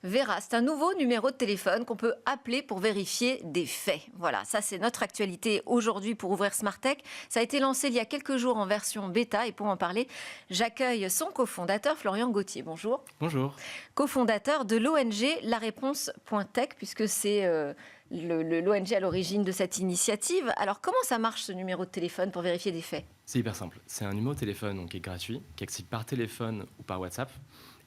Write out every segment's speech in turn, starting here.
Vera, c'est un nouveau numéro de téléphone qu'on peut appeler pour vérifier des faits. Voilà, ça c'est notre actualité aujourd'hui pour Ouvrir Smartech. Ça a été lancé il y a quelques jours en version bêta et pour en parler, j'accueille son cofondateur Florian Gauthier. Bonjour. Bonjour. Cofondateur de l'ONG laréponse.tech puisque c'est l'ONG à l'origine de cette initiative. Alors comment ça marche ce numéro de téléphone pour vérifier des faits ? C'est hyper simple. C'est un numéro de téléphone donc, qui est gratuit, qui est accessible par téléphone ou par WhatsApp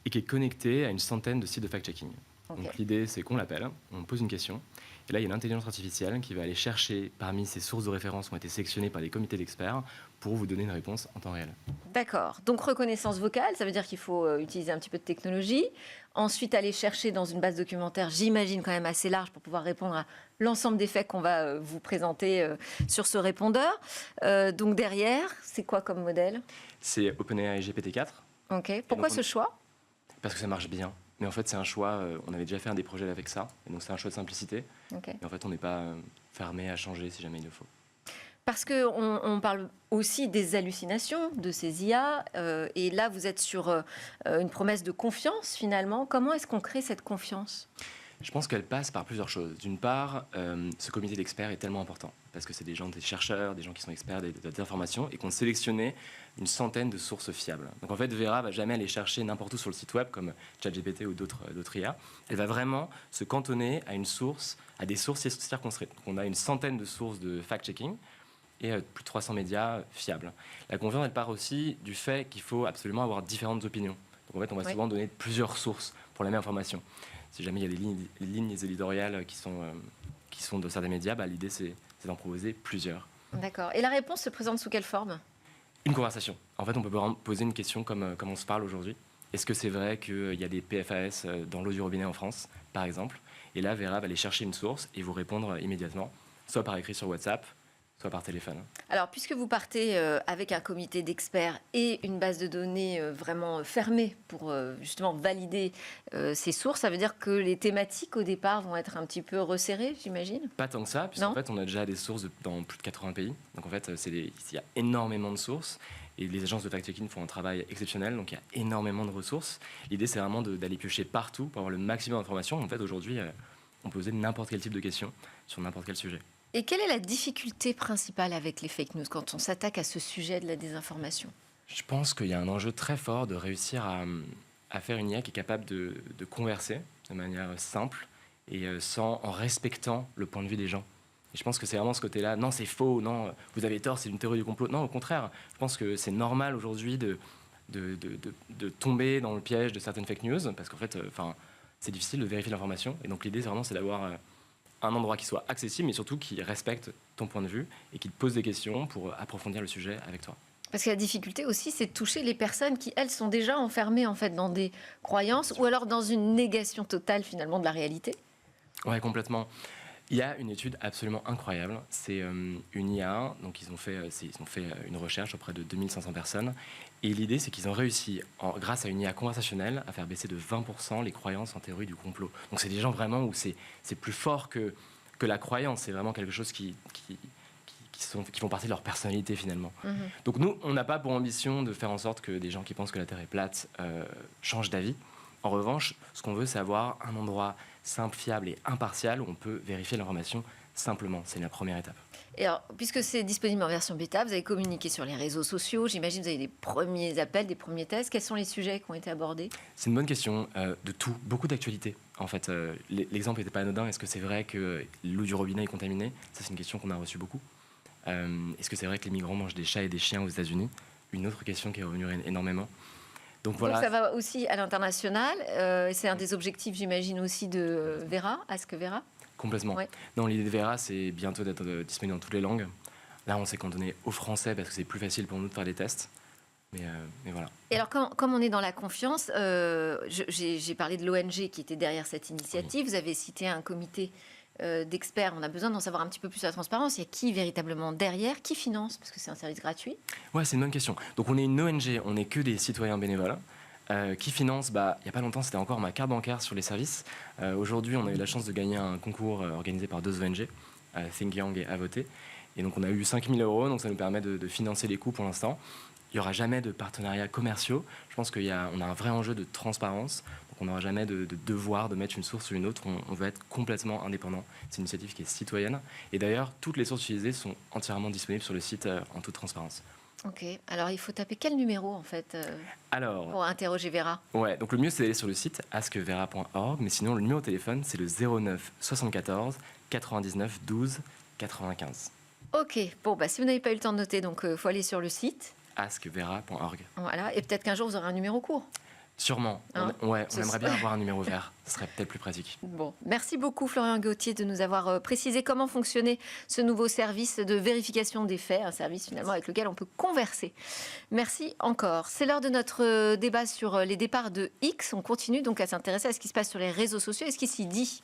et qui est connecté à une centaine de sites de fact-checking. Okay. Donc l'idée, c'est qu'on l'appelle, on pose une question, et là, il y a l'intelligence artificielle qui va aller chercher parmi ces sources de référence qui ont été sélectionnées par des comités d'experts pour vous donner une réponse en temps réel. D'accord. Donc reconnaissance vocale, ça veut dire qu'il faut utiliser un petit peu de technologie. Ensuite, aller chercher dans une base documentaire, j'imagine quand même assez large pour pouvoir répondre à l'ensemble des faits qu'on va vous présenter sur ce répondeur. Donc derrière, c'est quoi comme modèle ? C'est OpenAI GPT-4. Ok. Pourquoi ce choix ? Parce que ça marche bien. Mais en fait, c'est un choix, on avait déjà fait un des projets avec ça, et donc c'est un choix de simplicité. Okay. Et en fait, on n'est pas fermé à changer si jamais il le faut. Parce qu'on parle aussi des hallucinations de ces IA, et là, vous êtes sur une promesse de confiance, finalement. Comment est-ce qu'on crée cette confiance ? Je pense qu'elle passe par plusieurs choses. D'une part, ce comité d'experts est tellement important, parce que c'est des chercheurs, des gens qui sont experts des informations, et qui ont sélectionné une centaine de sources fiables. Donc en fait, Vera va jamais aller chercher n'importe où sur le site web, comme ChatGPT ou d'autres IA. Elle va vraiment se cantonner à une source, à des sources circonscrites. Donc on a une centaine de sources de fact-checking, et plus de 300 médias fiables. La confiance, elle part aussi du fait qu'il faut absolument avoir différentes opinions. Donc en fait, on va souvent donner plusieurs sources pour la même information. Si jamais il y a des lignes éditoriales qui sont de certains médias, l'idée c'est d'en proposer plusieurs. D'accord. Et la réponse se présente sous quelle forme ? Une conversation. En fait, on peut poser une question comme on se parle aujourd'hui. Est-ce que c'est vrai qu'il y a des PFAS dans l'eau du robinet en France, par exemple ? Et là, Vera va aller chercher une source et vous répondre immédiatement, soit par écrit sur WhatsApp, soit par téléphone. Alors, puisque vous partez avec un comité d'experts et une base de données vraiment fermée pour justement valider ces sources, ça veut dire que les thématiques au départ vont être un petit peu resserrées, j'imagine ? Pas tant que ça, puisqu'en fait, on a déjà des sources dans plus de 80 pays. Donc en fait, il y a énormément de sources et les agences de fact-checking font un travail exceptionnel, donc il y a énormément de ressources. L'idée, c'est vraiment d'aller piocher partout pour avoir le maximum d'informations. En fait, aujourd'hui, on peut poser n'importe quel type de questions sur n'importe quel sujet. Et quelle est la difficulté principale avec les fake news quand on s'attaque à ce sujet de la désinformation ? Je pense qu'il y a un enjeu très fort de réussir à faire une IA qui est capable de converser de manière simple et en respectant le point de vue des gens. Et je pense que c'est vraiment ce côté-là. Non, c'est faux. Non, vous avez tort, c'est une théorie du complot. Non, au contraire. Je pense que c'est normal aujourd'hui de tomber dans le piège de certaines fake news parce qu'en fait, c'est difficile de vérifier l'information. Et donc l'idée, c'est d'avoir un endroit qui soit accessible, mais surtout qui respecte ton point de vue et qui te pose des questions pour approfondir le sujet avec toi. Parce que la difficulté aussi, c'est de toucher les personnes qui, elles, sont déjà enfermées en fait, dans des croyances ou alors dans une négation totale finalement de la réalité. Ouais, complètement. Il y a une étude absolument incroyable. C'est une IA, donc ils ont fait une recherche auprès de 2500 personnes. Et l'idée, c'est qu'ils ont réussi, grâce à une IA conversationnelle, à faire baisser de 20% les croyances en théorie du complot. Donc c'est des gens vraiment où c'est plus fort que la croyance. C'est vraiment quelque chose qui font partie de leur personnalité finalement. Donc nous, on n'a pas pour ambition de faire en sorte que des gens qui pensent que la Terre est plate changent d'avis. En revanche, ce qu'on veut, c'est avoir un endroit simple, fiable et impartial où on peut vérifier l'information simplement. C'est la première étape. Et alors, puisque c'est disponible en version bêta, vous avez communiqué sur les réseaux sociaux. J'imagine que vous avez des premiers appels, des premiers tests. Quels sont les sujets qui ont été abordés ? C'est une bonne question. De tout. Beaucoup d'actualités. En fait, l'exemple n'était pas anodin. Est-ce que c'est vrai que l'eau du robinet est contaminée ? Ça, c'est une question qu'on a reçue beaucoup. Est-ce que c'est vrai que les migrants mangent des chats et des chiens aux États-Unis ? Une autre question qui est revenue énormément. Donc, voilà. Donc ça va aussi à l'international. C'est un des objectifs, j'imagine, aussi de Vera, Ask Vera. Complètement. Ouais. Non, l'idée de Vera, c'est bientôt d'être disponible dans toutes les langues. Là, on s'est cantonné au français parce que c'est plus facile pour nous de faire des tests. Mais voilà. Et alors, comme on est dans la confiance, j'ai parlé de l'ONG qui était derrière cette initiative. Oui. Vous avez cité un comité d'experts. On a besoin d'en savoir un petit peu plus sur la transparence. Il y a qui véritablement derrière ? Qui finance ? Parce que c'est un service gratuit. Ouais, c'est une bonne question. Donc, on est une ONG, on n'est que des citoyens bénévoles. Qui finance, il n'y a pas longtemps, c'était encore ma carte bancaire sur les services. Aujourd'hui, on a eu la chance de gagner un concours organisé par 2 ONG, Think Young et Avoté. Et donc, on a eu 5 000 €, donc ça nous permet de financer les coûts pour l'instant. Il n'y aura jamais de partenariats commerciaux. Je pense qu'on a un vrai enjeu de transparence. Donc on n'aura jamais de devoir de mettre une source ou une autre. On veut être complètement indépendant. C'est une initiative qui est citoyenne. Et d'ailleurs, toutes les sources utilisées sont entièrement disponibles sur le site en toute transparence. Ok, alors il faut taper quel numéro en fait pour interroger Vera? Ouais, donc le mieux c'est d'aller sur le site askvera.org, mais sinon le numéro de téléphone c'est le 09 74 99 12 95. Ok, bon, si vous n'avez pas eu le temps de noter, donc il faut aller sur le site. askvera.org. Voilà, et peut-être qu'un jour vous aurez un numéro court. Sûrement. Hein, on aimerait bien avoir un numéro vert. Ce serait peut-être plus pratique. Bon, merci beaucoup Florian Gauthier de nous avoir précisé comment fonctionnait ce nouveau service de vérification des faits, un service finalement avec lequel on peut converser. Merci encore. C'est l'heure de notre débat sur les départs de X. On continue donc à s'intéresser à ce qui se passe sur les réseaux sociaux et ce qui s'y dit.